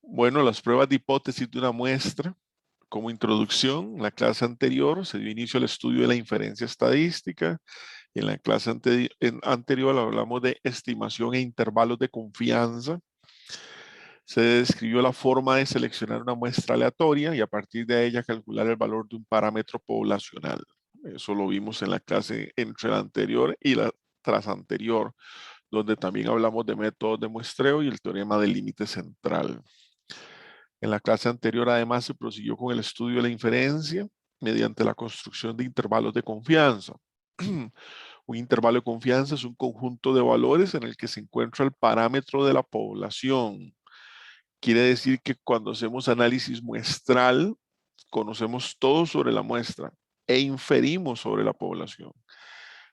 Bueno, las pruebas de hipótesis de una muestra. Como introducción, en la clase anterior se dio inicio al estudio de la inferencia estadística. En la clase anterior hablamos de estimación e intervalos de confianza. Se describió la forma de seleccionar una muestra aleatoria y a partir de ella calcular el valor de un parámetro poblacional. Eso lo vimos en la clase entre la anterior y la tras anterior, donde también hablamos de métodos de muestreo y el teorema del límite central. En la clase anterior, además, se prosiguió con el estudio de la inferencia mediante la construcción de intervalos de confianza. Un intervalo de confianza es un conjunto de valores en el que se encuentra el parámetro de la población. Quiere decir que cuando hacemos análisis muestral, conocemos todo sobre la muestra e inferimos sobre la población.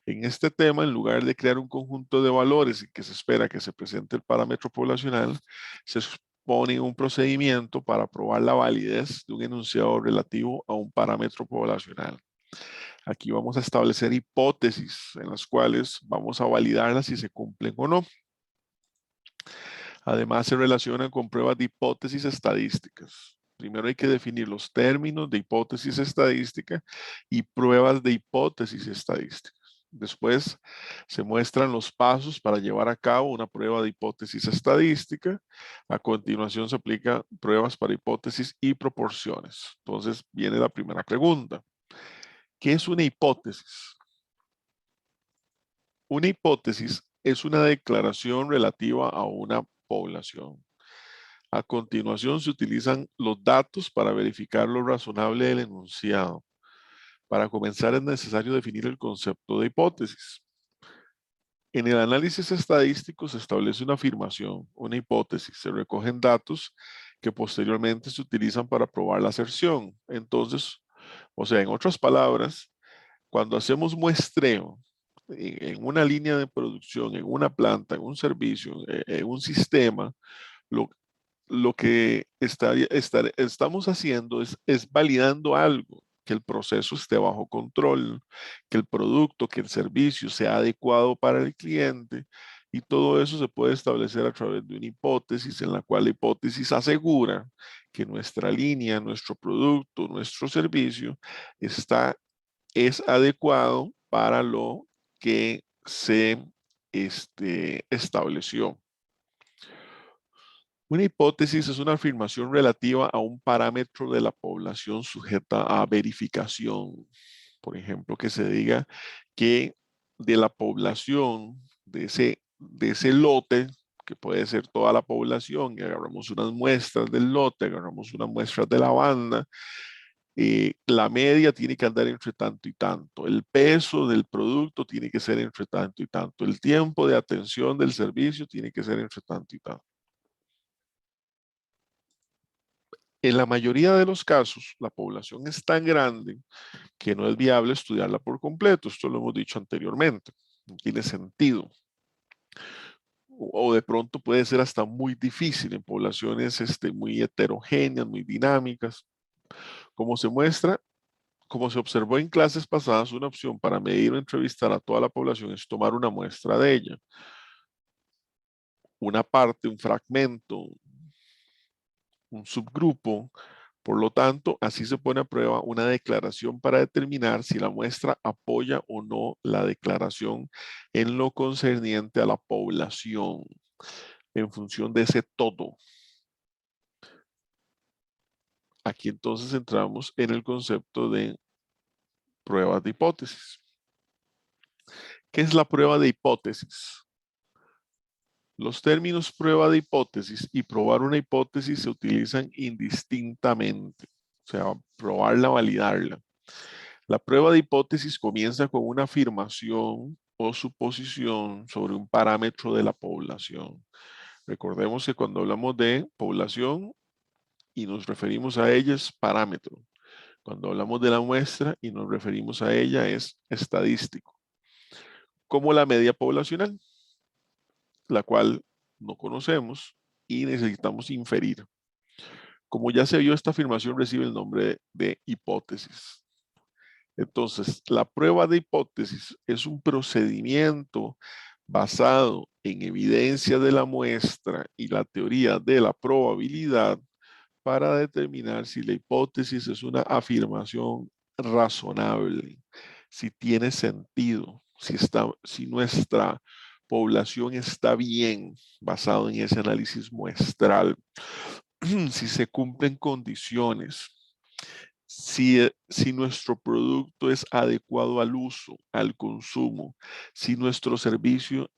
En este tema, en lugar de crear un conjunto de valores y que se espera que se presente el parámetro poblacional, se expone un procedimiento para probar la validez de un enunciado relativo a un parámetro poblacional. Aquí vamos a establecer hipótesis en las cuales vamos a validarlas si se cumplen o no. Además, se relacionan con pruebas de hipótesis estadísticas. Primero hay que definir los términos de hipótesis estadística y pruebas de hipótesis estadísticas. Después se muestran los pasos para llevar a cabo una prueba de hipótesis estadística. A continuación se aplican pruebas para hipótesis y proporciones. Entonces viene la primera pregunta. ¿Qué es una hipótesis? Una hipótesis es una declaración relativa a una población. A continuación se utilizan los datos para verificar lo razonable del enunciado. Para comenzar es necesario definir el concepto de hipótesis. En el análisis estadístico se establece una afirmación, una hipótesis, se recogen datos que posteriormente se utilizan para probar la aserción. Entonces, o sea, en otras palabras, cuando hacemos muestreo en una línea de producción, en una planta, en un servicio, en un sistema, lo, lo que estamos haciendo es validando algo, que el proceso esté bajo control, que el producto, que el servicio sea adecuado para el cliente, y todo eso se puede establecer a través de una hipótesis en la cual la hipótesis asegura que nuestra línea, nuestro producto, nuestro servicio es adecuado para lo que se estableció. Una hipótesis es una afirmación relativa a un parámetro de la población sujeta a verificación. Por ejemplo, que se diga que de la población, de ese lote, que puede ser toda la población, y agarramos unas muestras del lote, agarramos unas muestras de la banda, la media tiene que andar entre tanto y tanto, el peso del producto tiene que ser entre tanto y tanto, el tiempo de atención del servicio tiene que ser entre tanto y tanto. En la mayoría de los casos, la población es tan grande que no es viable estudiarla por completo. Esto lo hemos dicho anteriormente. No tiene sentido. O de pronto puede ser hasta muy difícil en poblaciones muy heterogéneas, muy dinámicas. Como se muestra, como se observó en clases pasadas, una opción para medir o entrevistar a toda la población es tomar una muestra de ella. Una parte, un fragmento, un subgrupo. Por lo tanto, así se pone a prueba una declaración para determinar si la muestra apoya o no la declaración en lo concerniente a la población, en función de ese todo. Aquí entonces entramos en el concepto de pruebas de hipótesis. ¿Qué es la prueba de hipótesis? Los términos prueba de hipótesis y probar una hipótesis se utilizan indistintamente, o sea, probarla, validarla. La prueba de hipótesis comienza con una afirmación o suposición sobre un parámetro de la población. Recordemos que cuando hablamos de población y nos referimos a ella es parámetro. Cuando hablamos de la muestra y nos referimos a ella es estadístico. Como la media poblacional, la cual no conocemos y necesitamos inferir. Como ya se vio, esta afirmación recibe el nombre de hipótesis. Entonces, la prueba de hipótesis es un procedimiento basado en evidencia de la muestra y la teoría de la probabilidad para determinar si la hipótesis es una afirmación razonable, si tiene sentido, si nuestra población está bien basado en ese análisis muestral, si se cumplen condiciones, si nuestro producto es adecuado al uso, al consumo, si nuestro servicio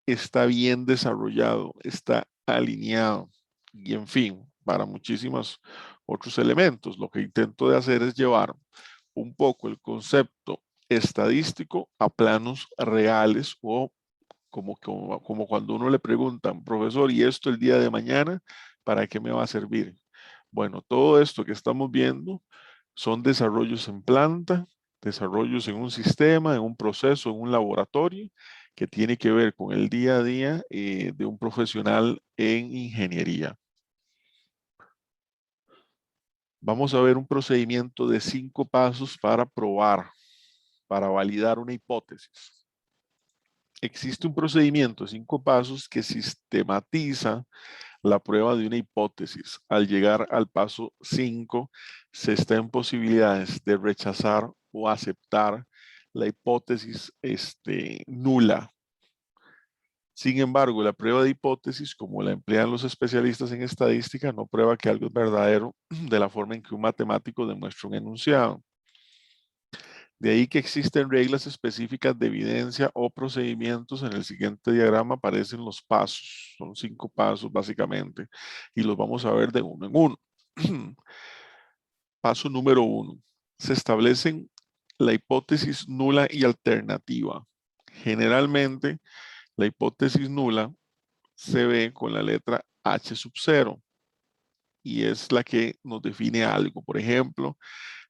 está bien desarrollado, está alineado y en fin, para muchísimos otros elementos. Lo que intento de hacer es llevar un poco el concepto estadístico a planos reales o como cuando uno le preguntan, profesor, ¿y esto el día de mañana para qué me va a servir? Bueno, todo esto que estamos viendo son desarrollos en planta, desarrollos en un sistema, en un proceso, en un laboratorio, que tiene que ver con el día a día de un profesional en ingeniería. Vamos a ver un procedimiento de 5 pasos para probar, para validar una hipótesis. Existe un procedimiento de 5 pasos que sistematiza la prueba de una hipótesis. Al llegar al paso 5, se está en posibilidades de rechazar o aceptar la hipótesis nula. Sin embargo, la prueba de hipótesis, como la emplean los especialistas en estadística, no prueba que algo es verdadero de la forma en que un matemático demuestra un enunciado. De ahí que existen reglas específicas de evidencia o procedimientos. En el siguiente diagrama aparecen los pasos. Son 5 pasos básicamente y los vamos a ver de uno en uno. Paso número 1. Se establecen la hipótesis nula y alternativa. Generalmente la hipótesis nula se ve con la letra H sub 0 y es la que nos define algo. Por ejemplo,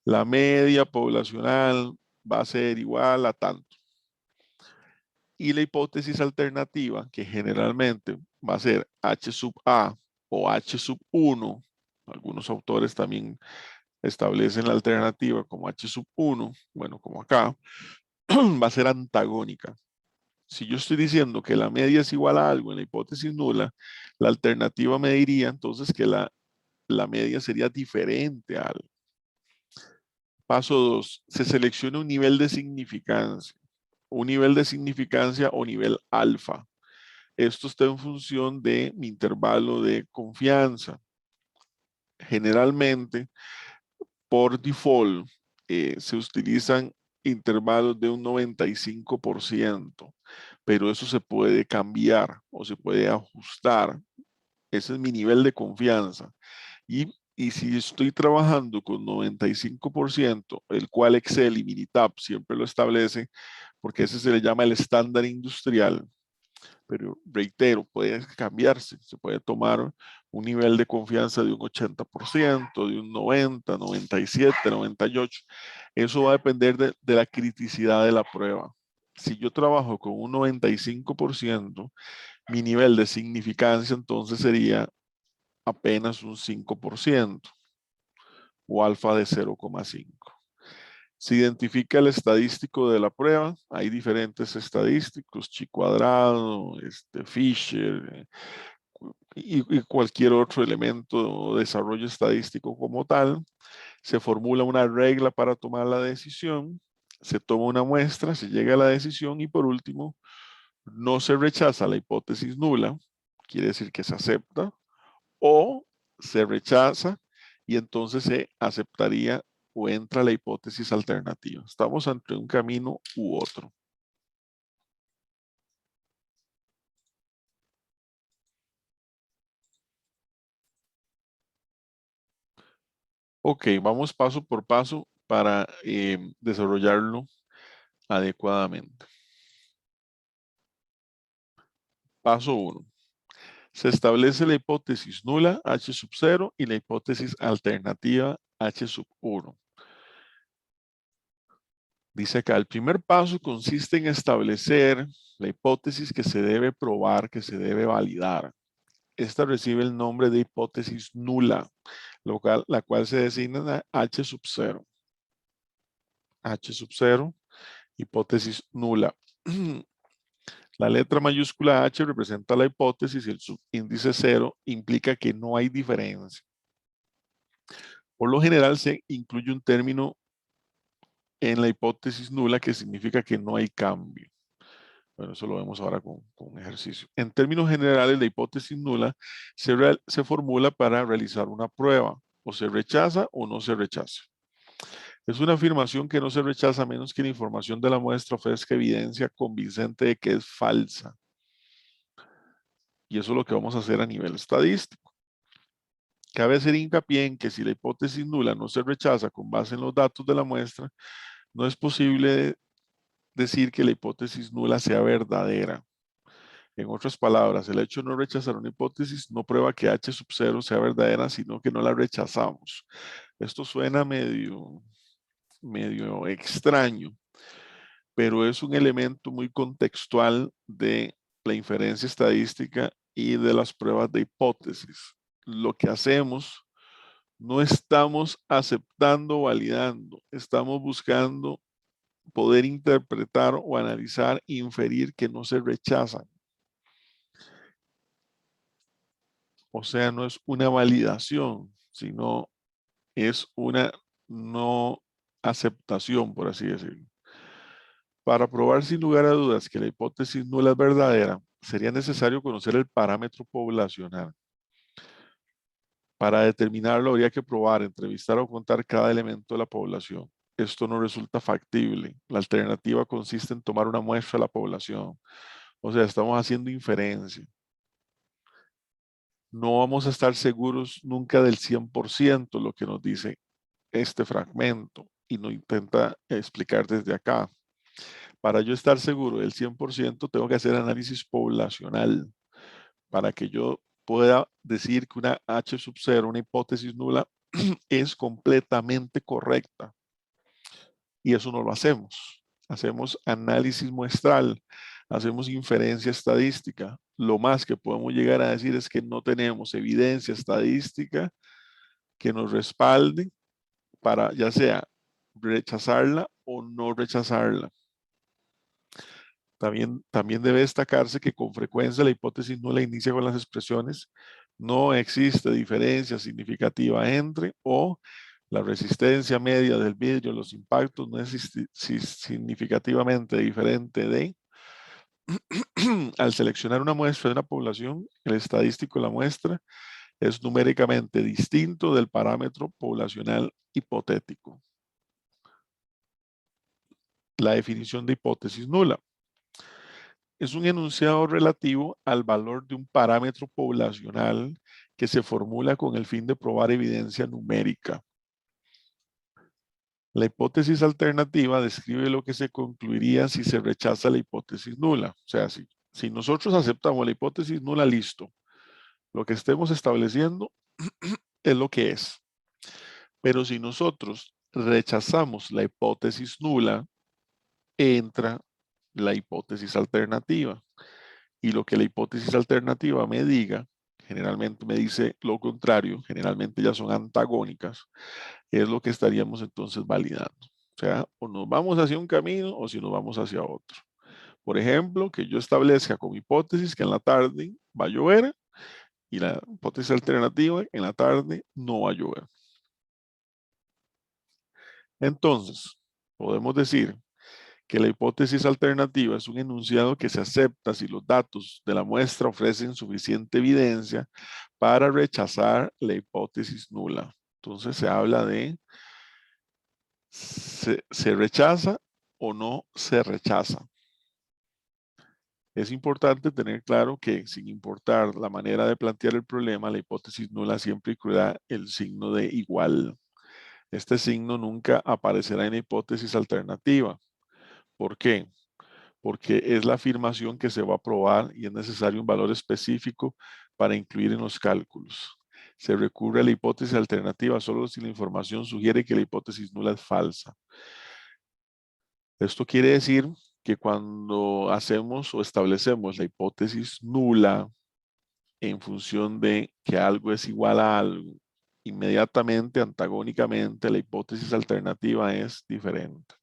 la media poblacional va a ser igual a tanto. Y la hipótesis alternativa, que generalmente va a ser H sub A o H sub 1, algunos autores también establecen la alternativa como H sub 1, bueno, como acá, va a ser antagónica. Si yo estoy diciendo que la media es igual a algo en la hipótesis nula, la alternativa me diría entonces que la media sería diferente a algo. Paso 2. Se selecciona un nivel de significancia. Un nivel de significancia o nivel alfa. Esto está en función de mi intervalo de confianza. Generalmente, por default, se utilizan intervalos de un 95%, pero eso se puede cambiar o se puede ajustar. Ese es mi nivel de confianza. Y si estoy trabajando con 95%, el cual Excel y Minitab siempre lo establece, porque ese se le llama el estándar industrial, pero reitero, puede cambiarse, se puede tomar un nivel de confianza de un 80%, de un 90, 97, 98. Eso va a depender de la criticidad de la prueba. Si yo trabajo con un 95%, mi nivel de significancia entonces sería apenas un 5% o alfa de 0,5. Se identifica el estadístico de la prueba. Hay diferentes estadísticos, chi cuadrado, Fisher y cualquier otro elemento o desarrollo estadístico como tal. Se formula una regla para tomar la decisión. Se toma una muestra, se llega a la decisión y por último, no se rechaza la hipótesis nula, quiere decir que se acepta, o se rechaza y entonces se aceptaría o entra la hipótesis alternativa. Estamos ante un camino u otro. Ok, vamos paso por paso para desarrollarlo adecuadamente. Paso 1. Se establece la hipótesis nula H sub 0 y la hipótesis alternativa H sub 1. Dice acá, el primer paso consiste en establecer la hipótesis que se debe probar, que se debe validar. Esta recibe el nombre de hipótesis nula, la cual se designa H sub 0. H sub 0, hipótesis nula. La letra mayúscula H representa la hipótesis y el subíndice 0 implica que no hay diferencia. Por lo general se incluye un término en la hipótesis nula que significa que no hay cambio. Bueno, eso lo vemos ahora con un ejercicio. En términos generales, la hipótesis nula se formula para realizar una prueba. O se rechaza o no se rechaza. Es una afirmación que no se rechaza a menos que la información de la muestra ofrezca evidencia convincente de que es falsa. Y eso es lo que vamos a hacer a nivel estadístico. Cabe hacer hincapié en que si la hipótesis nula no se rechaza con base en los datos de la muestra, no es posible decir que la hipótesis nula sea verdadera. En otras palabras, el hecho de no rechazar una hipótesis no prueba que H sub 0 sea verdadera, sino que no la rechazamos. Esto suena medio extraño, pero es un elemento muy contextual de la inferencia estadística y de las pruebas de hipótesis. Lo que hacemos, no estamos aceptando o validando, estamos buscando poder interpretar o analizar e inferir que no se rechazan. O sea, no es una validación, sino es una no aceptación, por así decirlo. Para probar sin lugar a dudas que la hipótesis nula es verdadera, sería necesario conocer el parámetro poblacional. Para determinarlo habría que probar, entrevistar o contar cada elemento de la población. Esto no resulta factible. La alternativa consiste en tomar una muestra de la población. O sea, estamos haciendo inferencia. No vamos a estar seguros nunca del 100% lo que nos dice este fragmento y no intenta explicar desde acá. Para yo estar seguro del 100% tengo que hacer análisis poblacional para que yo pueda decir que una H sub 0, una hipótesis nula, es completamente correcta. Y eso no lo hacemos. Hacemos análisis muestral, hacemos inferencia estadística. Lo más que podemos llegar a decir es que no tenemos evidencia estadística que nos respalde para ya sea rechazarla o no rechazarla. También debe destacarse que con frecuencia la hipótesis nula inicia con las expresiones no existe diferencia significativa entre o la resistencia media del vidrio, los impactos no es significativamente diferente de. Al seleccionar una muestra de una población, el estadístico de la muestra es numéricamente distinto del parámetro poblacional hipotético. La definición de hipótesis nula es un enunciado relativo al valor de un parámetro poblacional que se formula con el fin de probar evidencia numérica. La hipótesis alternativa describe lo que se concluiría si se rechaza la hipótesis nula. O sea, si nosotros aceptamos la hipótesis nula, listo. Lo que estemos estableciendo es lo que es. Pero si nosotros rechazamos la hipótesis nula, entra la hipótesis alternativa. Y lo que la hipótesis alternativa me diga, generalmente me dice lo contrario, generalmente ya son antagónicas, es lo que estaríamos entonces validando. O sea, o nos vamos hacia un camino o si nos vamos hacia otro. Por ejemplo, que yo establezca como hipótesis que en la tarde va a llover y la hipótesis alternativa en la tarde no va a llover. Entonces, podemos decir que la hipótesis alternativa es un enunciado que se acepta si los datos de la muestra ofrecen suficiente evidencia para rechazar la hipótesis nula. Entonces se habla de se rechaza o no se rechaza. Es importante tener claro que sin importar la manera de plantear el problema, la hipótesis nula siempre incluirá el signo de igual. Este signo nunca aparecerá en la hipótesis alternativa. ¿Por qué? Porque es la afirmación que se va a probar y es necesario un valor específico para incluir en los cálculos. Se recurre a la hipótesis alternativa solo si la información sugiere que la hipótesis nula es falsa. Esto quiere decir que cuando hacemos o establecemos la hipótesis nula en función de que algo es igual a algo, inmediatamente, antagónicamente, la hipótesis alternativa es diferente.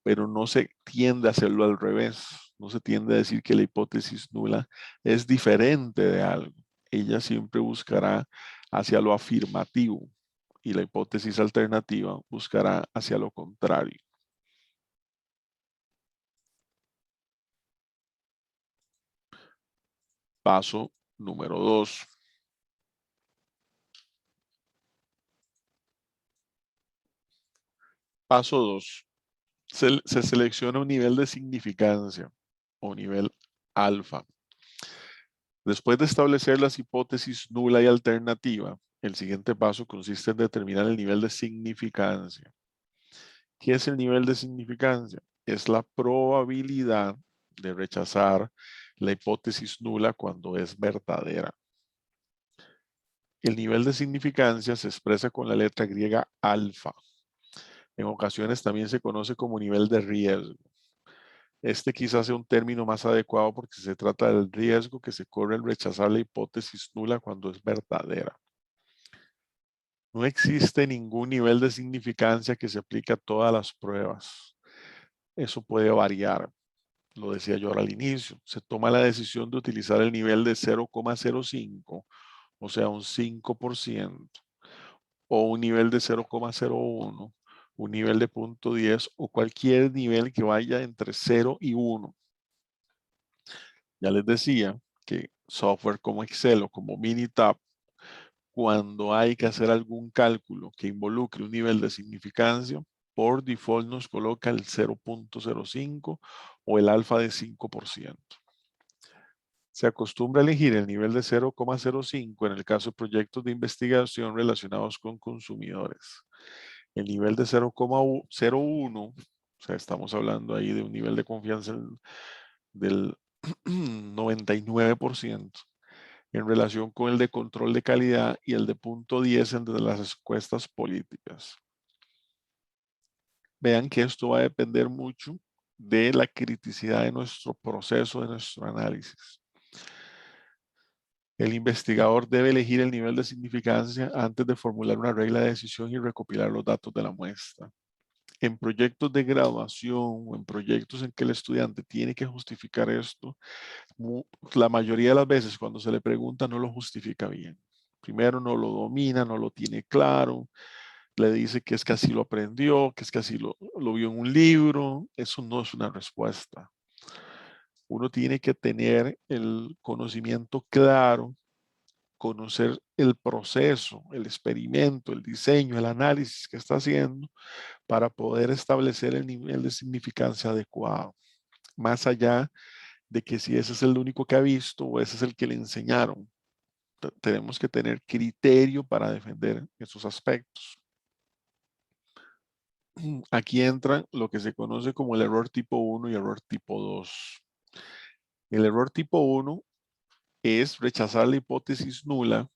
Pero no se tiende a hacerlo al revés. No se tiende a decir que la hipótesis nula es diferente de algo. Ella siempre buscará hacia lo afirmativo y la hipótesis alternativa buscará hacia lo contrario. Paso número 2. Paso 2. Se selecciona un nivel de significancia o nivel alfa. Después de establecer las hipótesis nula y alternativa, el siguiente paso consiste en determinar el nivel de significancia. ¿Qué es el nivel de significancia? Es la probabilidad de rechazar la hipótesis nula cuando es verdadera. El nivel de significancia se expresa con la letra griega alfa. En ocasiones también se conoce como nivel de riesgo. Este quizás sea un término más adecuado porque se trata del riesgo que se corre al rechazar la hipótesis nula cuando es verdadera. No existe ningún nivel de significancia que se aplique a todas las pruebas. Eso puede variar. Lo decía yo ahora al inicio. Se toma la decisión de utilizar el nivel de 0,05, o sea, un 5%, o un nivel de 0,01, un nivel de 0,10 o cualquier nivel que vaya entre 0 y 1. Ya les decía que software como Excel o como Minitab, cuando hay que hacer algún cálculo que involucre un nivel de significancia, por default nos coloca el 0,05 o el alfa de 5%. Se acostumbra a elegir el nivel de 0,05 en el caso de proyectos de investigación relacionados con consumidores. El nivel de 0,01, o sea, estamos hablando ahí de un nivel de confianza del 99% en relación con el de control de calidad y el de 0,10 entre las encuestas políticas. Vean que esto va a depender mucho de la criticidad de nuestro proceso, de nuestro análisis. El investigador debe elegir el nivel de significancia antes de formular una regla de decisión y recopilar los datos de la muestra. En proyectos de graduación o en proyectos en que el estudiante tiene que justificar esto, la mayoría de las veces cuando se le pregunta no lo justifica bien. Primero no lo domina, no lo tiene claro, le dice que es que así lo aprendió, que es que así lo vio en un libro. Eso no es una respuesta. Uno tiene que tener el conocimiento claro, conocer el proceso, el experimento, el diseño, el análisis que está haciendo para poder establecer el nivel de significancia adecuado. Más allá de que si ese es el único que ha visto o ese es el que le enseñaron. Tenemos que tener criterio para defender esos aspectos. Aquí entra lo que se conoce como el error tipo 1 y error tipo 2. El error tipo 1 es rechazar la hipótesis nula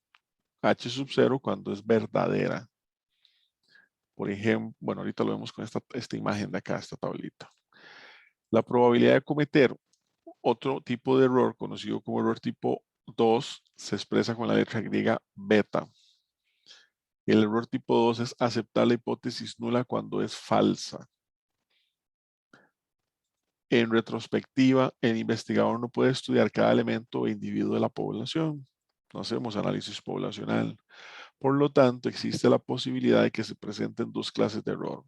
H sub 0 cuando es verdadera. Por ejemplo, bueno, ahorita lo vemos con esta imagen de acá, esta tablita. La probabilidad de cometer otro tipo de error, conocido como error tipo 2, se expresa con la letra griega beta. El error tipo 2 es aceptar la hipótesis nula cuando es falsa. En retrospectiva, el investigador no puede estudiar cada elemento o individuo de la población. No hacemos análisis poblacional. Por lo tanto, existe la posibilidad de que se presenten dos clases de error.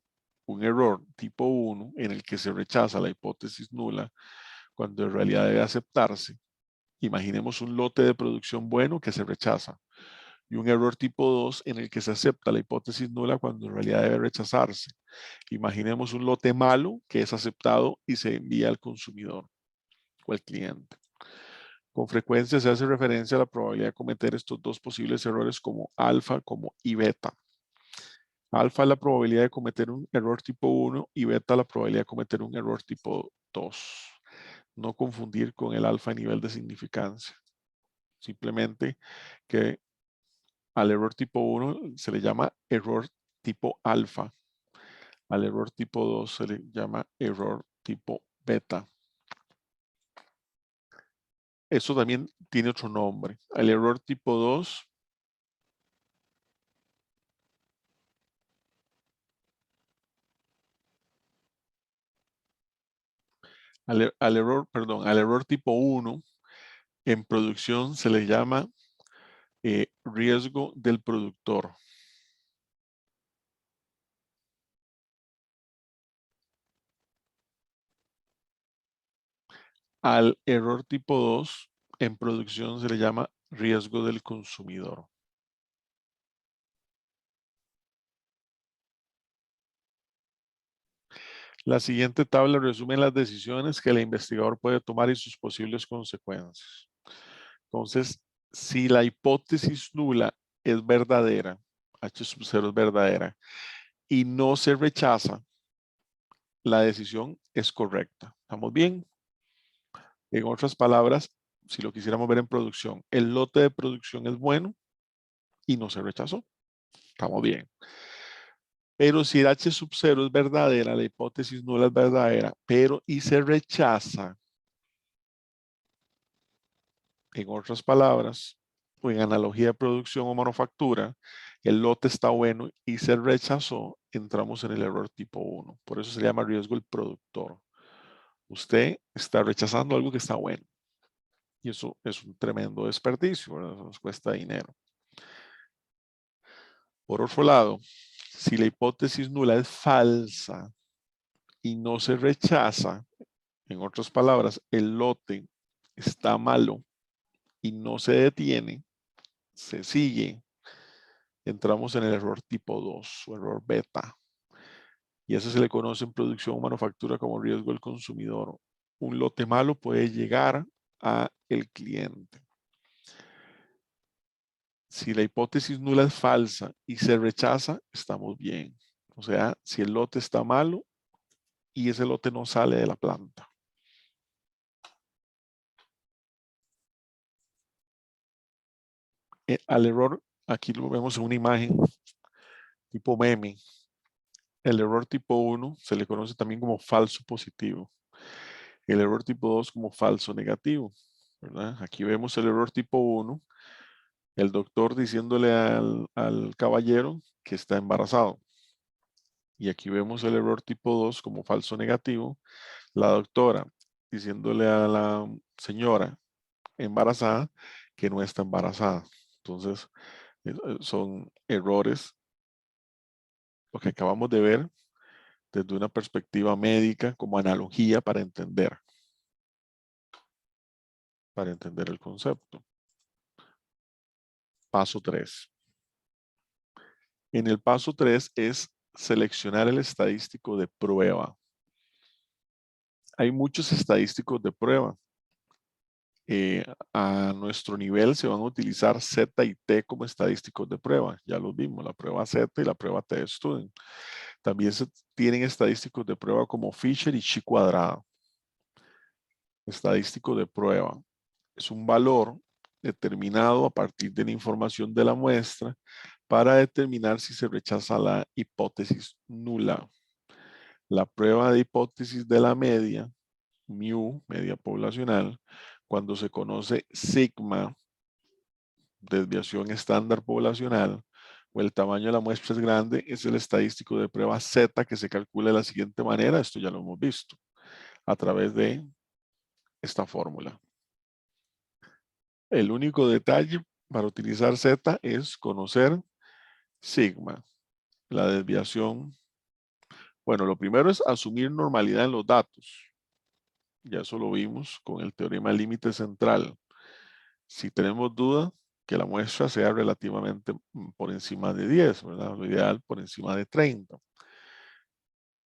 Un error tipo 1 en el que se rechaza la hipótesis nula cuando en realidad debe aceptarse. Imaginemos un lote de producción bueno que se rechaza. Y un error tipo 2 en el que se acepta la hipótesis nula cuando en realidad debe rechazarse. Imaginemos un lote malo que es aceptado y se envía al consumidor o al cliente. Con frecuencia se hace referencia a la probabilidad de cometer estos dos posibles errores como alfa y beta. Alfa es la probabilidad de cometer un error tipo 1 y beta la probabilidad de cometer un error tipo 2. No confundir con el alfa a nivel de significancia. Simplemente que al error tipo 1 se le llama error tipo alfa. Al error tipo 2 se le llama error tipo beta. Eso también tiene otro nombre. Al error tipo 2, Al error tipo 1 en producción se le llama riesgo del productor. Al error tipo 2 en producción se le llama riesgo del consumidor. La siguiente tabla resume las decisiones que el investigador puede tomar y sus posibles consecuencias. Entonces, si la hipótesis nula es verdadera, H sub 0 es verdadera, y no se rechaza, la decisión es correcta. ¿Estamos bien? En otras palabras, si lo quisiéramos ver en producción, el lote de producción es bueno y no se rechazó. Estamos bien. Pero si el H sub 0 es verdadera, la hipótesis nula es verdadera, pero y se rechaza, en otras palabras, o en analogía de producción o manufactura, el lote está bueno y se rechazó, entramos en el error tipo 1. Por eso se llama riesgo del productor. Usted está rechazando algo que está bueno. Y eso es un tremendo desperdicio, ¿verdad? Eso nos cuesta dinero. Por otro lado, si la hipótesis nula es falsa y no se rechaza, en otras palabras, el lote está malo y no se detiene, se sigue, entramos en el error tipo 2 o error beta. Y eso se le conoce en producción o manufactura como riesgo del consumidor. Un lote malo puede llegar a el cliente. Si la hipótesis nula es falsa y se rechaza, estamos bien. O sea, si el lote está malo y ese lote no sale de la planta. Al error, aquí lo vemos en una imagen tipo meme. El error tipo 1 se le conoce también como falso positivo. El error tipo 2 como falso negativo, ¿verdad? Aquí vemos el error tipo 1, el doctor diciéndole al caballero que está embarazado. Y aquí vemos el error tipo 2 como falso negativo, la doctora diciéndole a la señora embarazada que no está embarazada. Entonces, son errores, lo que acabamos de ver, desde una perspectiva médica como analogía para entender el concepto. Paso 3. En el paso 3 es seleccionar el estadístico de prueba. Hay muchos estadísticos de prueba. A nuestro nivel se van a utilizar Z y T como estadísticos de prueba. Ya los vimos, la prueba Z y la prueba T-Student. También se tienen estadísticos de prueba como Fisher y Chi cuadrado. Estadístico de prueba es un valor determinado a partir de la información de la muestra para determinar si se rechaza la hipótesis nula. La prueba de hipótesis de la media, mu, media poblacional, cuando se conoce sigma, desviación estándar poblacional, o el tamaño de la muestra es grande, es el estadístico de prueba Z que se calcula de la siguiente manera. Esto ya lo hemos visto a través de esta fórmula. El único detalle para utilizar Z es conocer sigma, la desviación. Bueno, lo primero es asumir normalidad en los datos. Ya eso lo vimos con el teorema límite central. Si tenemos duda, que la muestra sea relativamente por encima de 10, ¿verdad? Lo ideal por encima de 30.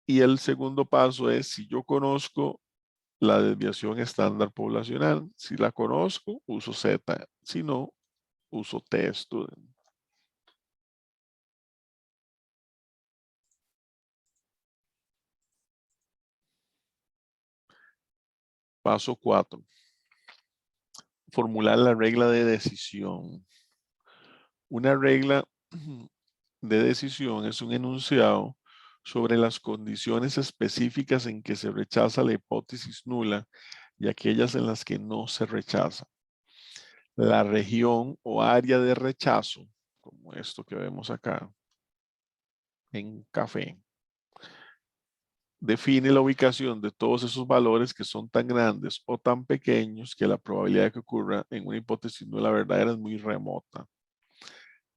Y el segundo paso es, si yo conozco la desviación estándar poblacional, si la conozco, uso Z. Si no, uso T-Student. Paso 4. Formular la regla de decisión. Una regla de decisión es un enunciado sobre las condiciones específicas en que se rechaza la hipótesis nula y aquellas en las que no se rechaza. La región o área de rechazo, como esto que vemos acá en café, define la ubicación de todos esos valores que son tan grandes o tan pequeños que la probabilidad de que ocurra en una hipótesis nula verdadera es muy remota.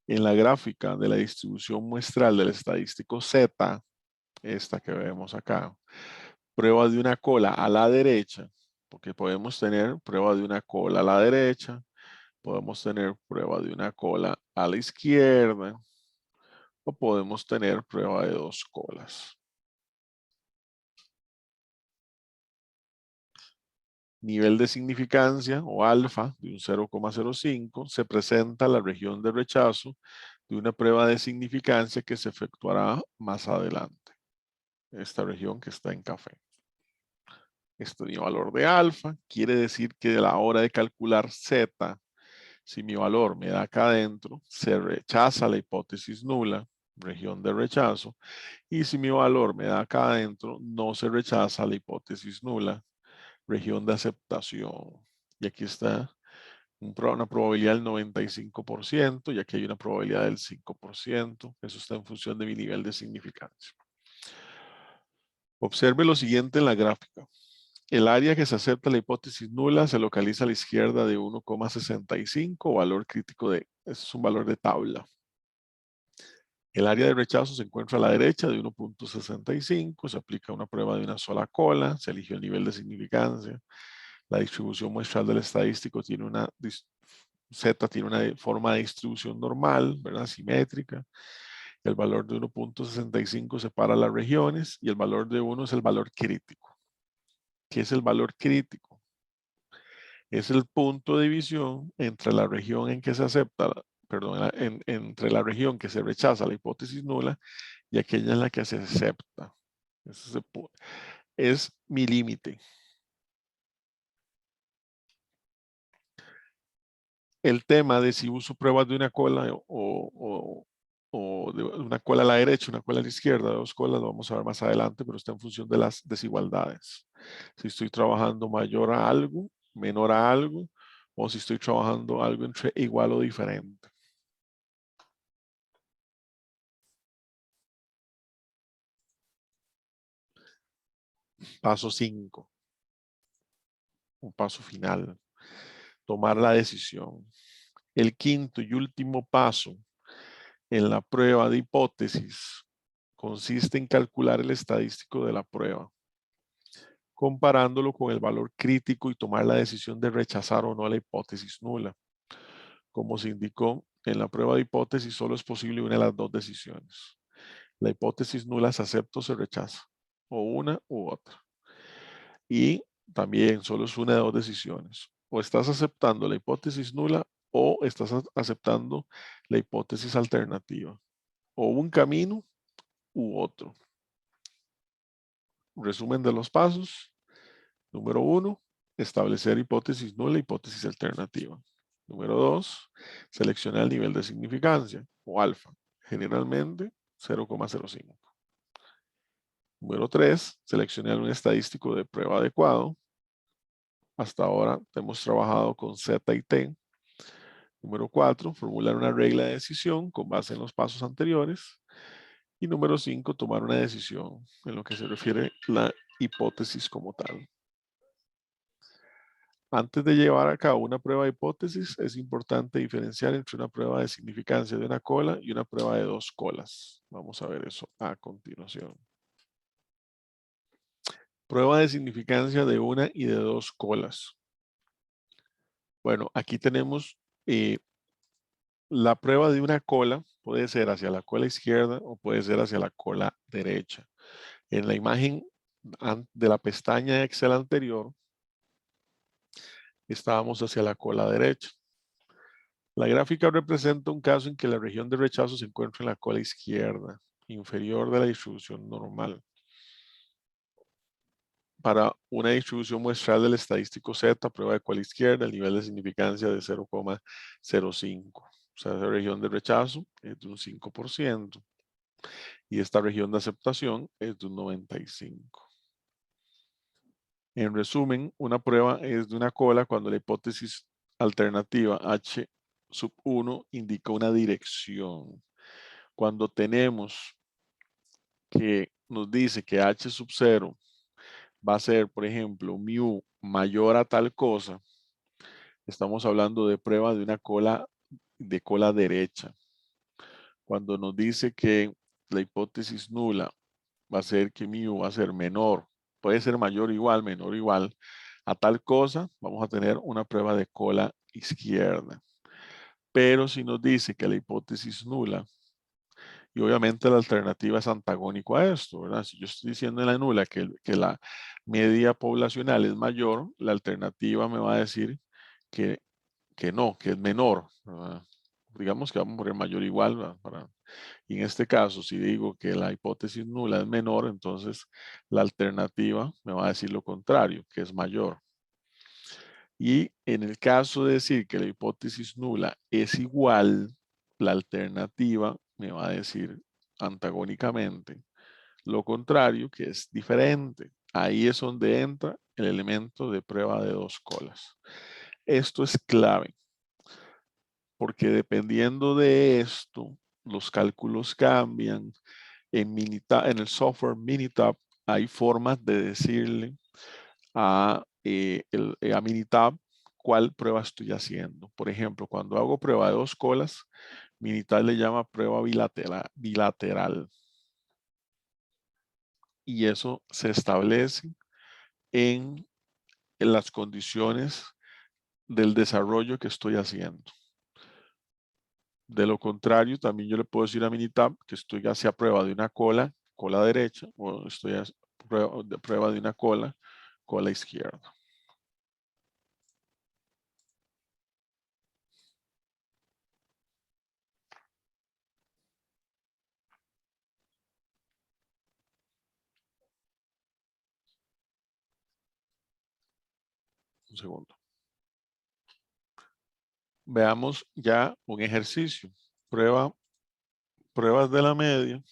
En la gráfica de la distribución muestral del estadístico Z, esta que vemos acá, prueba de una cola a la derecha, porque podemos tener prueba de una cola a la derecha, podemos tener prueba de una cola a la izquierda, o podemos tener prueba de dos colas. Nivel de significancia o alfa de un 0,05 se presenta la región de rechazo de una prueba de significancia que se efectuará más adelante. Esta región que está en café. Este es mi valor de alfa. Quiere decir que a la hora de calcular Z, si mi valor me da acá adentro, se rechaza la hipótesis nula, región de rechazo. Y si mi valor me da acá adentro, no se rechaza la hipótesis nula, región de aceptación. Y aquí está una probabilidad del 95% y aquí hay una probabilidad del 5%. Eso está en función de mi nivel de significancia. Observe lo siguiente en la gráfica. El área que se acepta la hipótesis nula se localiza a la izquierda de 1,65, valor crítico de, ese es un valor de tabla. El área de rechazo se encuentra a la derecha de 1,65, se aplica una prueba de una sola cola, se eligió el nivel de significancia. La distribución muestral del estadístico tiene una, Z tiene una forma de distribución normal, ¿verdad? Simétrica. El valor de 1,65 separa las regiones y el valor de 1 es el valor crítico. ¿Qué es el valor crítico? Es el punto de división entre la región en que se acepta, perdón, entre la región que se rechaza la hipótesis nula y aquella en la que se acepta. Es mi límite. El tema de si uso pruebas de una cola o de una cola a la derecha, una cola a la izquierda, dos colas, lo vamos a ver más adelante, pero está en función de las desigualdades. Si estoy trabajando mayor a algo, menor a algo, o si estoy trabajando algo entre igual o diferente. Paso 5, un paso final, tomar la decisión. El quinto y último paso en la prueba de hipótesis consiste en calcular el estadístico de la prueba, comparándolo con el valor crítico y tomar la decisión de rechazar o no la hipótesis nula. Como se indicó, en la prueba de hipótesis solo es posible una de las dos decisiones. La hipótesis nula se acepta o se rechaza, o una u otra. Y también solo es una de dos decisiones. O estás aceptando la hipótesis nula o estás aceptando la hipótesis alternativa. O un camino u otro. Resumen de los pasos. Número 1, establecer hipótesis nula, hipótesis alternativa. Número 2, seleccionar el nivel de significancia o alfa, generalmente 0,05. Número 3, seleccionar un estadístico de prueba adecuado. Hasta ahora hemos trabajado con Z y T. Número 4, formular una regla de decisión con base en los pasos anteriores. Y número 5, tomar una decisión en lo que se refiere a la hipótesis como tal. Antes de llevar a cabo una prueba de hipótesis, es importante diferenciar entre una prueba de significancia de una cola y una prueba de dos colas. Vamos a ver eso a continuación. Prueba de significancia de una y de dos colas. Bueno, aquí tenemos la prueba de una cola, puede ser hacia la cola izquierda o puede ser hacia la cola derecha. En la imagen de la pestaña de Excel anterior, estábamos hacia la cola derecha. La gráfica representa un caso en que la región de rechazo se encuentra en la cola izquierda, inferior de la distribución normal. Para una distribución muestral del estadístico Z, prueba de cola izquierda, el nivel de significancia de 0,05. O sea, esa región de rechazo es de un 5%. Y esta región de aceptación es de un 95%. En resumen, una prueba es de una cola cuando la hipótesis alternativa H sub 1 indica una dirección. Cuando tenemos que nos dice que H sub 0 va a ser, por ejemplo, mu mayor a tal cosa, estamos hablando de prueba de cola derecha. Cuando nos dice que la hipótesis nula va a ser que mu va a ser menor, puede ser mayor o igual, menor o igual a tal cosa, vamos a tener una prueba de cola izquierda. Pero si nos dice que la hipótesis nula, y obviamente la alternativa es antagónico a esto, ¿verdad? Si yo estoy diciendo en la nula que la media poblacional es mayor, la alternativa me va a decir que, que no, que es menor, ¿verdad? Digamos que vamos a poner mayor o igual, ¿verdad? Y en este caso, si digo que la hipótesis nula es menor, entonces la alternativa me va a decir lo contrario, que es mayor. Y en el caso de decir que la hipótesis nula es igual, la alternativa me va a decir antagónicamente lo contrario, que es diferente. Ahí es donde entra el elemento de prueba de dos colas. Esto es clave, porque dependiendo de esto, los cálculos cambian. En el software Minitab hay formas de decirle a Minitab cuál prueba estoy haciendo. Por ejemplo, cuando hago prueba de dos colas, Minitab le llama prueba bilateral. Y eso se establece en las condiciones del desarrollo que estoy haciendo. De lo contrario, también yo le puedo decir a Minitab que estoy hacia prueba de una cola derecha, o estoy a prueba de una cola izquierda. Un segundo. Veamos ya un ejercicio. Pruebas de la media.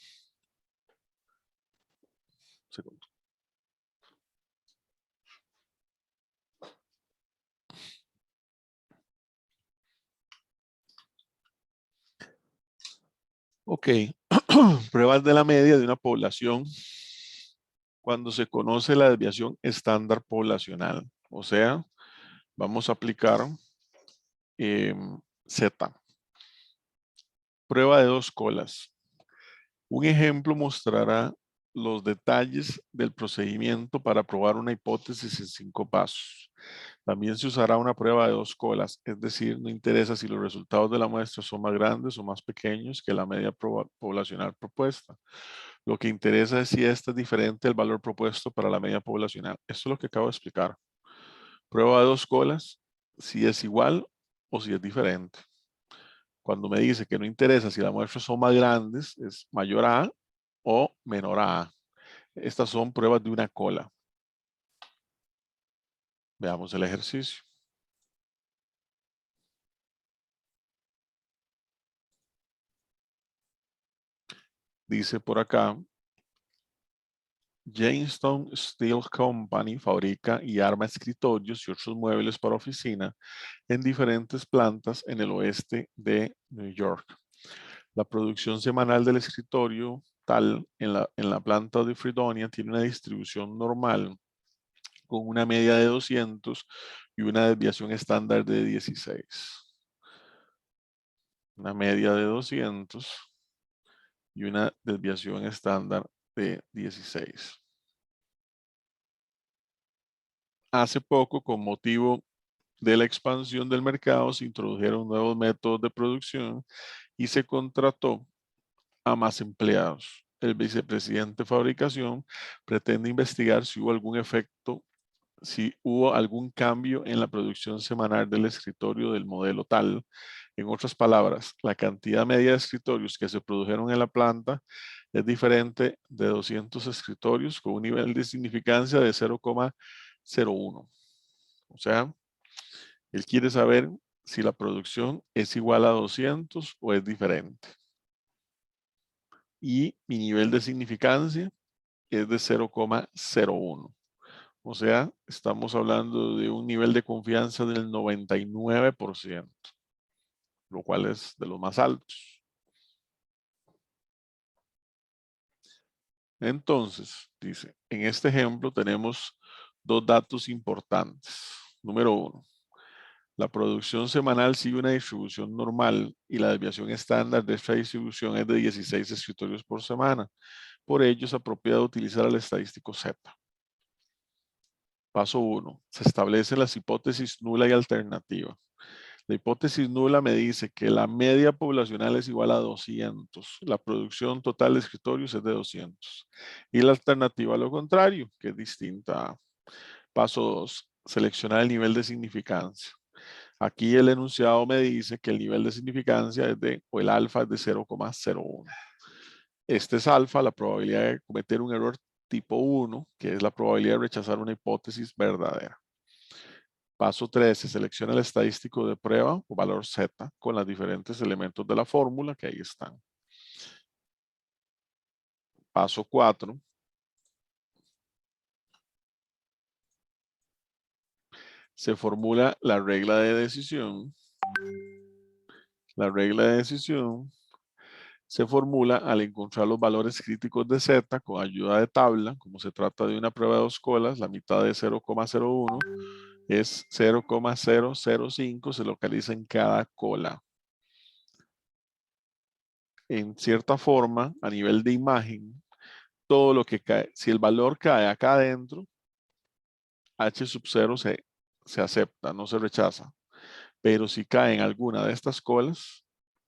Segundo. Ok. Pruebas de la media de una población cuando se conoce la desviación estándar poblacional. O sea, vamos a aplicar Z. Prueba de dos colas. Un ejemplo mostrará los detalles del procedimiento para probar una hipótesis en 5 pasos. También se usará una prueba de dos colas, es decir, no interesa si los resultados de la muestra son más grandes o más pequeños que la media poblacional propuesta. Lo que interesa es si esta es diferente del valor propuesto para la media poblacional. Esto es lo que acabo de explicar. Prueba de dos colas, si es igual o si es diferente. Cuando me dice que no interesa si las muestras son más grandes, es mayor a A o menor a A. Estas son pruebas de una cola. Veamos el ejercicio. Dice por acá, Jamestown Steel Company fabrica y arma escritorios y otros muebles para oficina en diferentes plantas en el oeste de New York. La producción semanal del escritorio tal en la planta de Fredonia tiene una distribución normal con una media de 200 y una desviación estándar de 16. Una media de 200 y una desviación estándar de 16. Hace poco, con motivo de la expansión del mercado, se introdujeron nuevos métodos de producción y se contrató a más empleados. El vicepresidente de fabricación pretende investigar si hubo algún cambio en la producción semanal del escritorio del modelo tal. En otras palabras, la cantidad media de escritorios que se produjeron en la planta es diferente de 200 escritorios con un nivel de significancia de 0,01. O sea, él quiere saber si la producción es igual a 200 o es diferente. Y mi nivel de significancia es de 0,01. O sea, estamos hablando de un nivel de confianza del 99%, lo cual es de los más altos. Entonces, dice, en este ejemplo tenemos dos datos importantes. Número 1, la producción semanal sigue una distribución normal y la desviación estándar de esta distribución es de 16 escritorios por semana. Por ello, es apropiado utilizar el estadístico Z. Paso 1. Se establecen las hipótesis nula y alternativa. La hipótesis nula me dice que la media poblacional es igual a 200. La producción total de escritorios es de 200. Y la alternativa a lo contrario, que es distinta. Paso 2. Seleccionar el nivel de significancia. Aquí el enunciado me dice que el nivel de significancia es de, o el alfa es de 0,01. Este es alfa, la probabilidad de cometer un error tipo 1, que es la probabilidad de rechazar una hipótesis verdadera. Paso 3, se selecciona el estadístico de prueba o valor Z con los diferentes elementos de la fórmula que ahí están. Paso 4, se formula la regla de decisión. La regla de decisión se formula al encontrar los valores críticos de Z con ayuda de tabla. Como se trata de una prueba de 2 colas, la mitad de 0,01 es 0,005, se localiza en cada cola. En cierta forma, a nivel de imagen, todo lo que cae, si el valor cae acá adentro, H sub 0 se acepta, no se rechaza. Pero si cae en alguna de estas colas,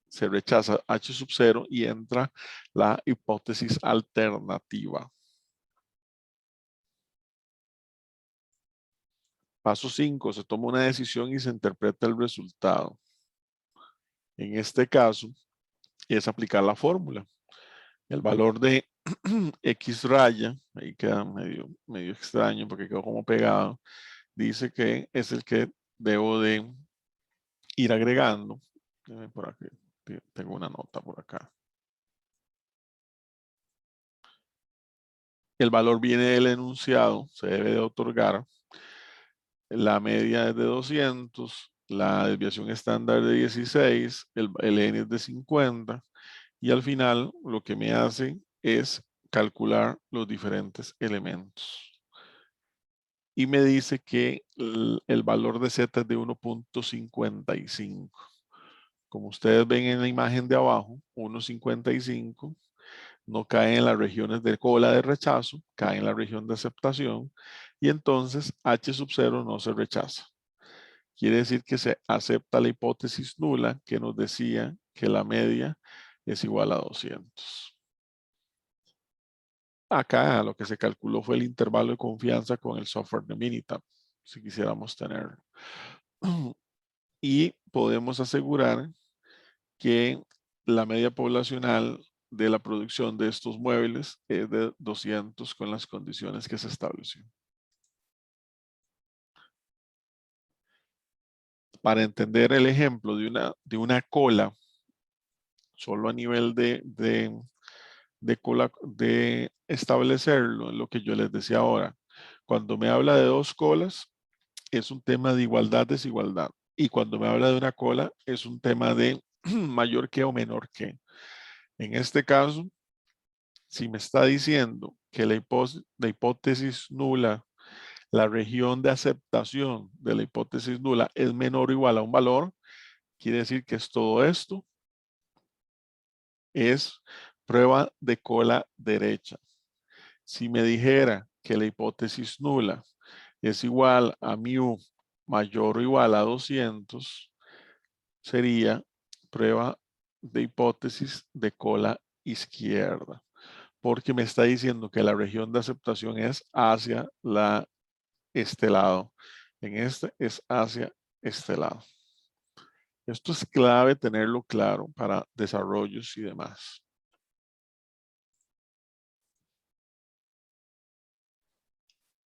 se rechaza H sub 0 y entra la hipótesis alternativa. Paso 5, se toma una decisión y se interpreta el resultado. En este caso, es aplicar la fórmula. El valor de X raya, ahí queda medio extraño porque quedó como pegado, dice que es el que debo de ir agregando. Por aquí, tengo una nota por acá. El valor viene del enunciado, se debe de otorgar. La media es de 200, la desviación estándar de 16, el N es de 50 y al final lo que me hace es calcular los diferentes elementos. Y me dice que el valor de Z es de 1.55. Como ustedes ven en la imagen de abajo, 1.55 no cae en las regiones de cola de rechazo, cae en la región de aceptación y entonces H sub 0 no se rechaza. Quiere decir que se acepta la hipótesis nula que nos decía que la media es igual a 200. Acá lo que se calculó fue el intervalo de confianza con el software de Minitab, si quisiéramos tenerlo. Y podemos asegurar que la media poblacional de la producción de estos muebles es de 200 con las condiciones que se estableció. Para entender el ejemplo de una cola, solo a nivel de establecerlo, lo que yo les decía ahora, cuando me habla de 2 colas, es un tema de igualdad-desigualdad. Y cuando me habla de una cola, es un tema de mayor que o menor que. En este caso, si me está diciendo que la hipótesis nula, la región de aceptación de la hipótesis nula es menor o igual a un valor, quiere decir que es todo esto, es prueba de cola derecha. Si me dijera que la hipótesis nula es igual a mu mayor o igual a 200, sería prueba de hipótesis de cola izquierda, porque me está diciendo que la región de aceptación es hacia este lado. En este es hacia este lado. Esto es clave tenerlo claro para desarrollos y demás.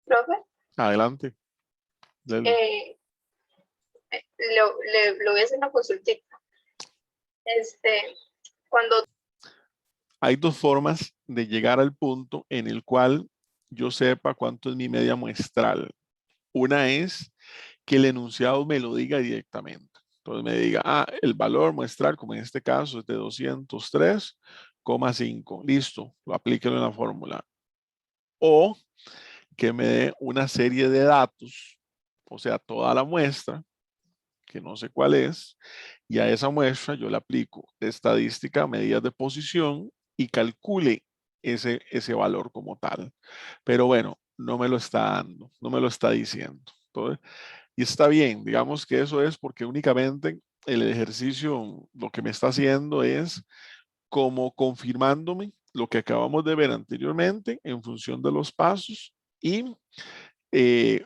Profe, Adelante. le voy a hacer una consultita. Cuando Hay dos formas de llegar al punto en el cual yo sepa cuánto es mi media muestral. Una es que el enunciado me lo diga directamente. Entonces me diga, el valor muestral, como en este caso, es de 203,5. Listo, lo aplíquelo en la fórmula. o que me dé una serie de datos, o sea, toda la muestra, que no sé cuál es, y a esa muestra yo le aplico estadística, medidas de posición y calcule ese valor como tal. Pero bueno, no me lo está dando, no me lo está diciendo. Entonces, y está bien, digamos que eso es porque únicamente el ejercicio lo que me está haciendo es como confirmándome lo que acabamos de ver anteriormente en función de los pasos y eh,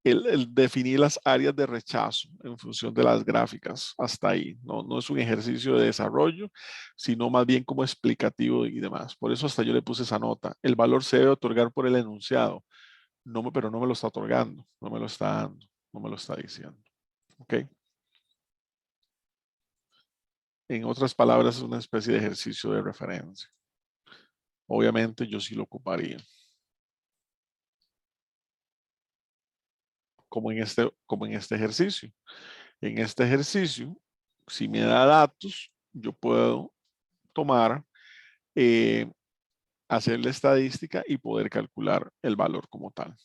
el definir las áreas de rechazo en función de las gráficas. Hasta ahí. No es un ejercicio de desarrollo, sino más bien como explicativo y demás. Por eso hasta yo le puse esa nota. El valor se debe otorgar por el enunciado. Pero no me lo está otorgando, no me lo está dando, no me lo está diciendo. ¿Ok? En otras palabras, es una especie de ejercicio de referencia. Obviamente yo sí lo ocuparía. Como en este ejercicio. En este ejercicio, si me da datos, yo puedo tomar, hacer la estadística y poder calcular el valor como tal,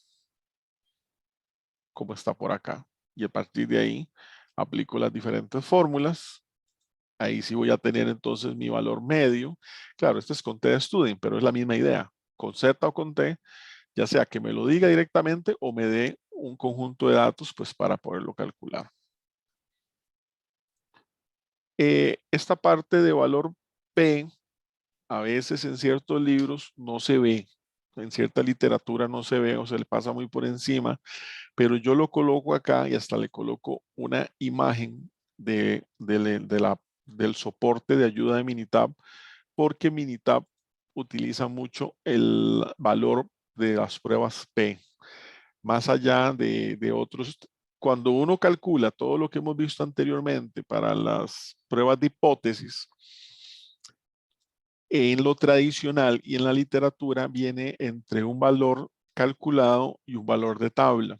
como está por acá. Y a partir de ahí, aplico las diferentes fórmulas. Ahí sí voy a tener entonces mi valor medio. Claro, este es con T-Student, pero es la misma idea. Con Z o con T, ya sea que me lo diga directamente o me dé un conjunto de datos pues para poderlo calcular. Esta parte de valor P, a veces en ciertos libros no se ve, en cierta literatura no se ve o se le pasa muy por encima, pero yo lo coloco acá y hasta le coloco una imagen del soporte de ayuda de Minitab, porque Minitab utiliza mucho el valor de las pruebas P, más allá de otros. Cuando uno calcula todo lo que hemos visto anteriormente para las pruebas de hipótesis, en lo tradicional y en la literatura viene entre un valor calculado y un valor de tabla.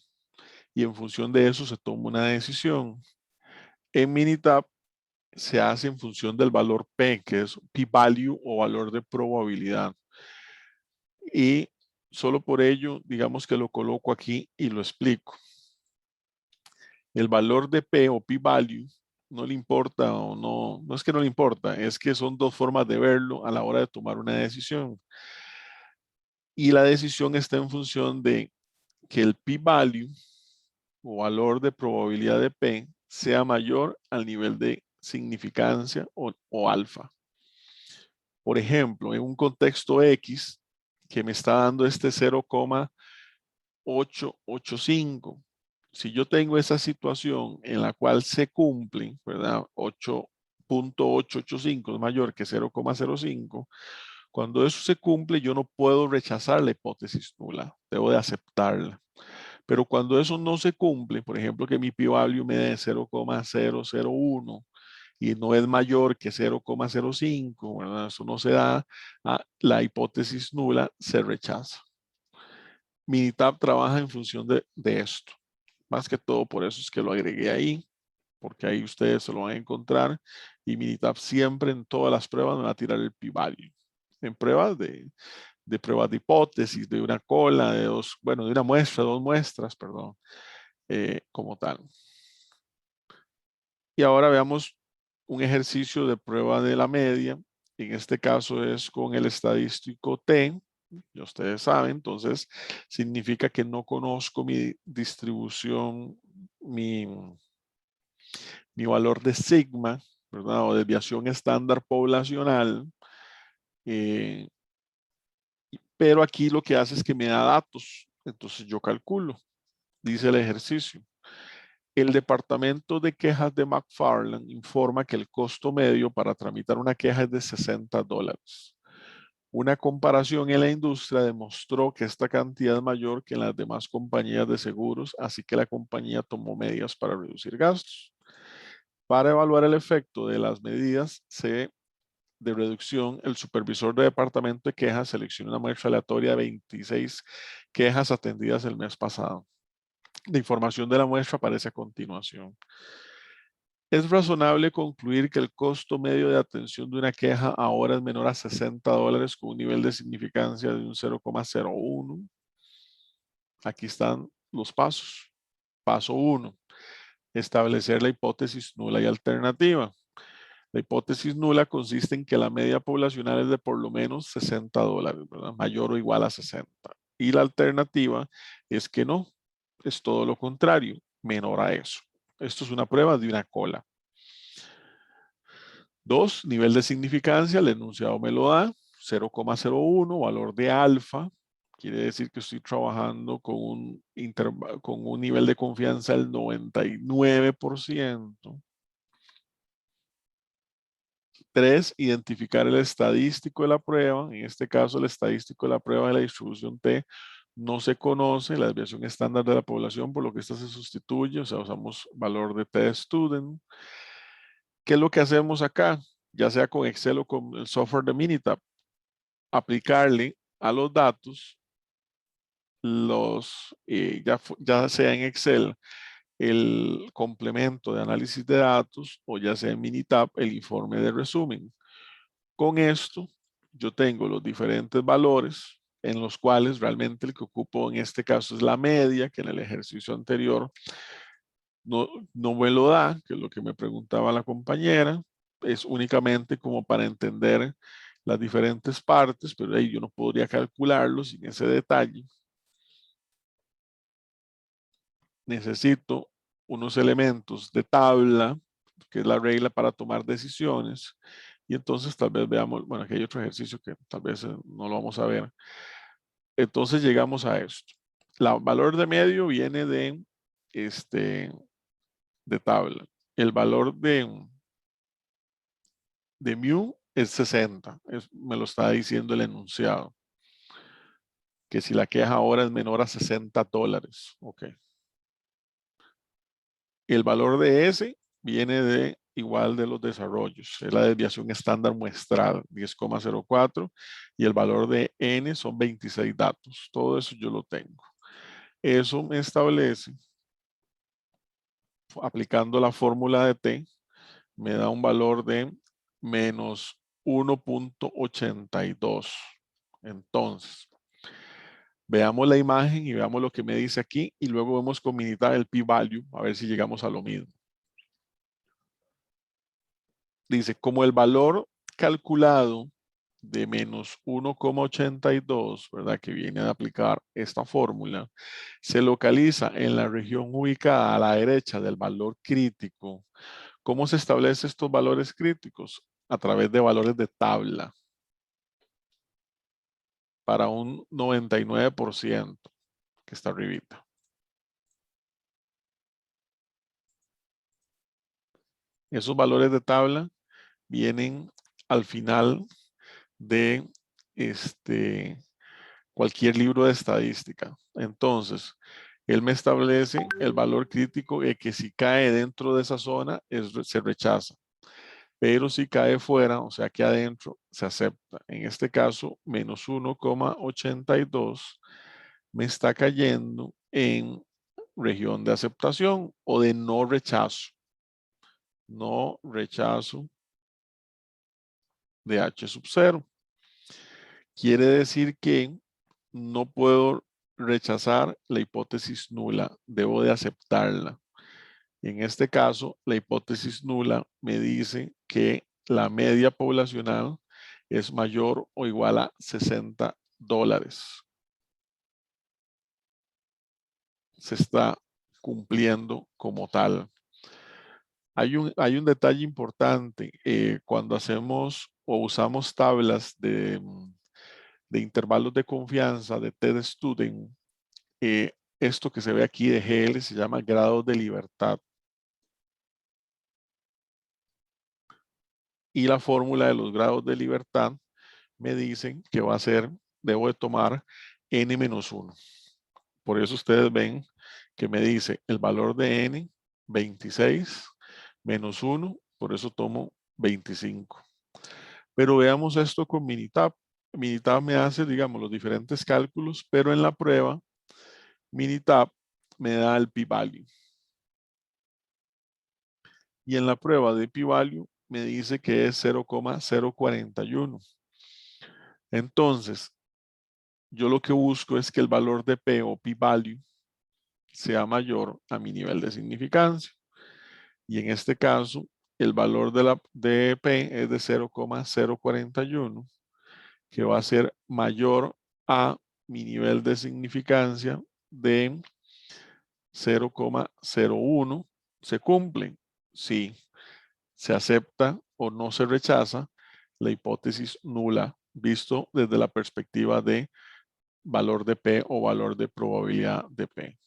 Y en función de eso se toma una decisión. En Minitab se hace en función del valor P, que es p-value o valor de probabilidad. Y solo por ello, digamos que lo coloco aquí y lo explico. El valor de P o p-value no le importa o no es que no le importa, es que son dos formas de verlo a la hora de tomar una decisión. Y la decisión está en función de que el p-value o valor de probabilidad de P sea mayor al nivel de significancia o alfa. Por ejemplo, en un contexto X que me está dando este 0,885, si yo tengo esa situación en la cual se cumple, ¿verdad? 8.885 es mayor que 0,05. Cuando eso se cumple, yo no puedo rechazar la hipótesis nula, debo de aceptarla. Pero cuando eso no se cumple, por ejemplo, que mi p-value me dé 0,001 y no es mayor que 0,05, ¿verdad? Eso no se da, la hipótesis nula se rechaza. Minitab trabaja en función de esto. Más que todo, por eso es que lo agregué ahí, porque ahí ustedes se lo van a encontrar. Y Minitab siempre en todas las pruebas me va a tirar el p-value. En pruebas de pruebas de hipótesis, de una cola, de dos, bueno, de una muestra, dos muestras, perdón, como tal. Y ahora veamos un ejercicio de prueba de la media. En este caso es con el estadístico T. Ya ustedes saben, entonces significa que no conozco mi distribución, mi valor de sigma, ¿verdad? O desviación estándar poblacional. Pero aquí lo que hace es que me da datos. Entonces yo calculo, dice el ejercicio. El Departamento de Quejas de McFarland informa que el costo medio para tramitar una queja es de $60. Una comparación en la industria demostró que esta cantidad es mayor que en las demás compañías de seguros, así que la compañía tomó medidas para reducir gastos. Para evaluar el efecto de las medidas de reducción, el supervisor de departamento de quejas selecciona una muestra aleatoria de 26 quejas atendidas el mes pasado. La información de la muestra aparece a continuación. Es razonable concluir que el costo medio de atención de una queja ahora es menor a $60 con un nivel de significancia de un 0,01. Aquí están los pasos. Paso 1. Establecer la hipótesis nula y alternativa. La hipótesis nula consiste en que la media poblacional es de por lo menos $60, ¿verdad? Mayor o igual a 60. Y la alternativa es que no, es todo lo contrario, menor a eso. Esto es una prueba de una cola. 2, nivel de significancia, el enunciado me lo da, 0,01, valor de alfa, quiere decir que estoy trabajando con un nivel de confianza del 99%. 3, identificar el estadístico de la prueba. En este caso, el estadístico de la prueba de la distribución T no se conoce, la desviación estándar de la población, por lo que esta se sustituye, o sea, usamos valor de T-student. ¿Qué es lo que hacemos acá? Ya sea con Excel o con el software de Minitab, aplicarle a los datos, ya sea en Excel, el complemento de análisis de datos, o ya sea en Minitab, el informe de resumen. Con esto, yo tengo los diferentes valores en los cuales realmente el que ocupo en este caso es la media, que en el ejercicio anterior no me lo da, que es lo que me preguntaba la compañera. Es únicamente como para entender las diferentes partes, pero ahí yo no podría calcularlo sin ese detalle. Necesito unos elementos de tabla, que es la regla para tomar decisiones. Y entonces tal vez veamos, bueno, aquí hay otro ejercicio que tal vez no lo vamos a ver. Entonces llegamos a esto. El valor de medio viene de tabla. El valor de mu es 60. Me lo está diciendo el enunciado. Que si la queja ahora es menor a $60. Ok. El valor de S viene de igual de los desarrollos. Es la desviación estándar muestral, 10,04. Y el valor de N son 26 datos. Todo eso yo lo tengo. Eso me establece, aplicando la fórmula de T, me da un valor de menos 1,82. Entonces, veamos la imagen y veamos lo que me dice aquí y luego vamos con Minitab el p-value a ver si llegamos a lo mismo. Dice, como el valor calculado de menos 1,82, ¿verdad? Que viene a aplicar esta fórmula, se localiza en la región ubicada a la derecha del valor crítico. ¿Cómo se establecen estos valores críticos? A través de valores de tabla. Para un 99% que está arribita. Esos valores de tabla vienen al final de cualquier libro de estadística. Entonces, él me establece el valor crítico de que si cae dentro de esa zona se rechaza. Pero si cae fuera, o sea que adentro, se acepta. En este caso, menos 1,82 me está cayendo en región de aceptación o de no rechazo. No rechazo de H sub 0. Quiere decir que no puedo rechazar la hipótesis nula, debo de aceptarla. En este caso, la hipótesis nula me dice que la media poblacional es mayor o igual a $60. Se está cumpliendo como tal. Hay un detalle importante. Cuando hacemos o usamos tablas de intervalos de confianza de T-student, esto que se ve aquí de GL se llama grados de libertad. Y la fórmula de los grados de libertad me dicen que va a ser, debo de tomar n-1. Por eso ustedes ven que me dice el valor de n, 26, menos 1, por eso tomo 25. Pero veamos esto con Minitab. Minitab me hace, digamos, los diferentes cálculos, pero en la prueba, Minitab me da el p-value. Y en la prueba de p-value me dice que es 0,041. Entonces, yo lo que busco es que el valor de P o p-value sea mayor a mi nivel de significancia. Y en este caso, el valor de P es de 0,041, que va a ser mayor a mi nivel de significancia de 0,01. ¿Se cumplen? Sí. Se acepta o no se rechaza la hipótesis nula, visto desde la perspectiva de valor de P o valor de probabilidad de P.